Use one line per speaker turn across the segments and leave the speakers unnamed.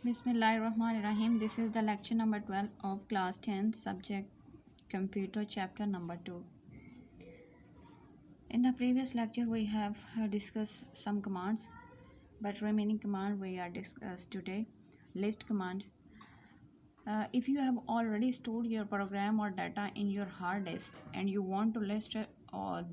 Bismillahirrahmanirrahim. This is the lecture number 12 of class 10, subject computer, chapter number 2. In the previous lecture we have discussed some commands, but remaining command we are discussed today. List command. If you have already stored your program or data in your hard disk and you want to list the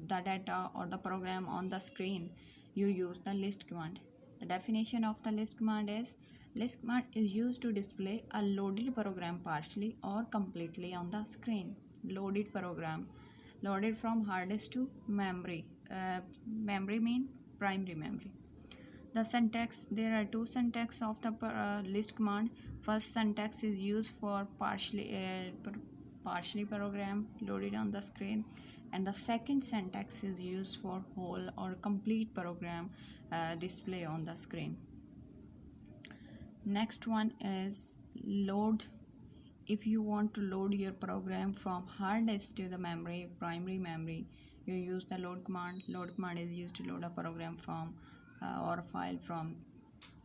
data or the program on the screen, you use the list command. The definition of the list command is: list command is used to display a loaded program partially or completely on the screen. Loaded program, loaded from hard disk to memory. Memory mean primary memory. The syntax: there are two syntax of the list command. First syntax is used for partially program loaded on the screen, and the second syntax is used for whole or complete program display on the screen. Next one is load. If you want to load your program from hard disk to the memory, primary memory, you use the load command. Load command is used to load a program from or a file from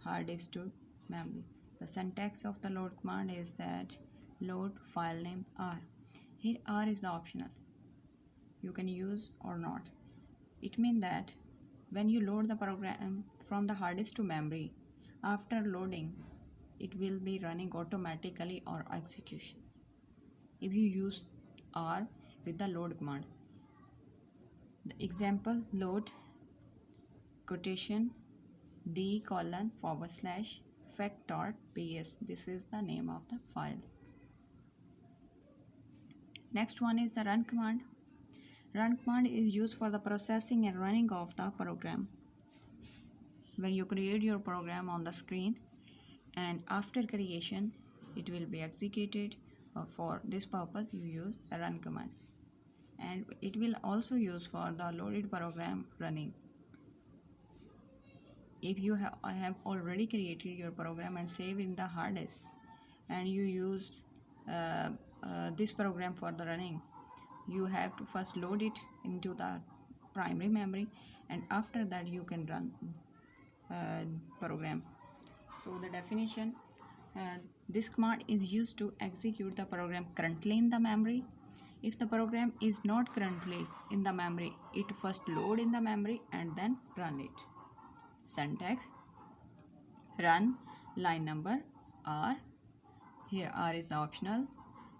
hard disk to memory. The syntax of the load command is that load file name R. Here R is the optional. You can use or not. It means that when you load the program from the hard disk to memory, after loading, it will be running automatically or execution. If you use R with the load command. The example: load quotation d:/fact.ps. This is the name of the file. Next one is the run command. Run command is used for the processing and running of the program. When you create your program on the screen, and after creation it will be executed. For this purpose you use the run command, and it will also use for the loaded program running. If you have already created your program and save in the hard disk, and you use this program for the running, you have to first load it into the primary memory, and after that you can run program. So the definition: this command is used to execute the program currently in the memory. If the program is not currently in the memory, it first load in the memory and then run it. Syntax: run line number R. Here R is the optional.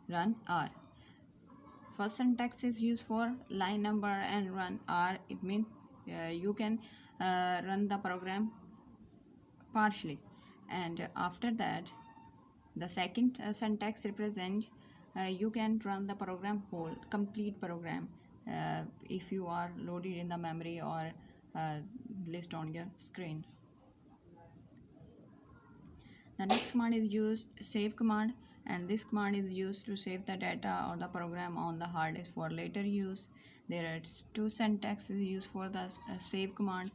Run R. First syntax is used for line number and run R. It means you can run the program partially, and after that the second syntax represents you can run the program whole, complete program, if you are loaded in the memory or list on your screen. The next command is used save command, and this command is used to save the data or the program on the hard disk for later use. There are two syntaxes used for the save command.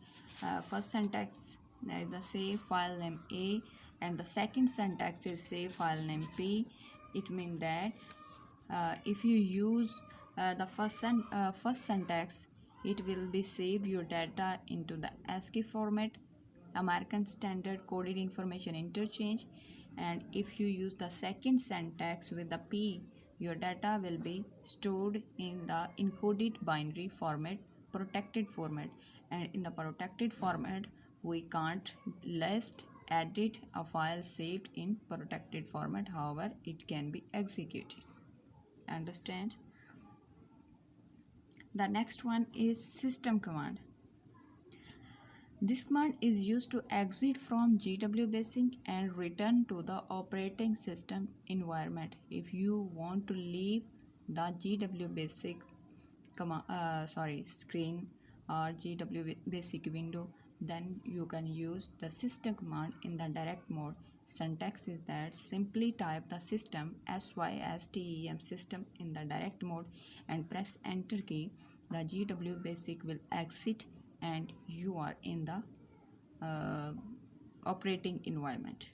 First syntax is the save file name A, and the second syntax is save file name P. It means that if you use the first syntax, it will be saved your data into the ASCII format, American Standard Coded Information Interchange, and if you use the second syntax with the P, your data will be stored in the encoded binary format, protected format, and in the protected format we can't list edit a file saved in protected format. However, it can be executed. Understand? The next one is system command. This command is used to exit from GW Basic and return to the operating system environment. If you want to leave the GW Basic screen or GW Basic window, then you can use the system command in the direct mode. Syntax is that simply type the system system in the direct mode and press enter key. The GW Basic will exit and you are in the operating environment.